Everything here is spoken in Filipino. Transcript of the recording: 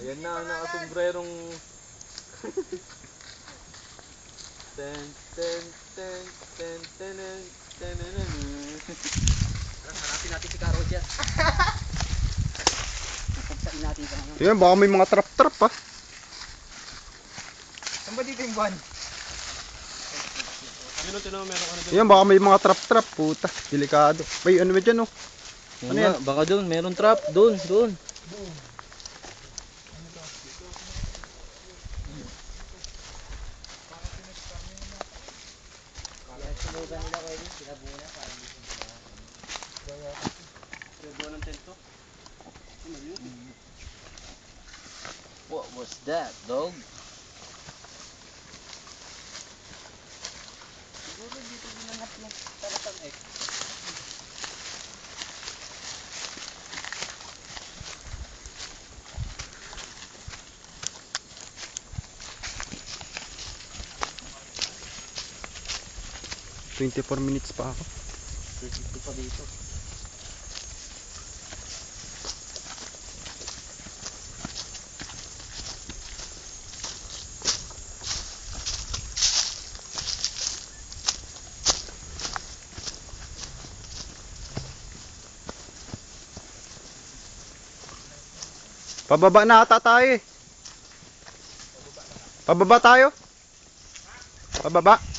Yan na ang nakasombrerong ten ten ten ten ten ten ten. Hanapin natin si Karo dyan. Napagsain natin sa ano. Yan, baka may mga trap-trap pa. Saan ba dito yung buwan? Yun o, tinawag meron ka na dyan. Yan, baka may mga trap-trap. Puta, delikado. May ano ba dyan oh? Ano yan? Baka doon, meron trap. Doon. Sinugan nila ko yun, sinabuna para hindi sila. Sinubuan ng tento. What was that, dog? Siguro dito ginanap yung taratang X. ...24 minutes pa ako. 250 pa dito. Pababa na ata tayo eh. Pababa tayo. Pababa.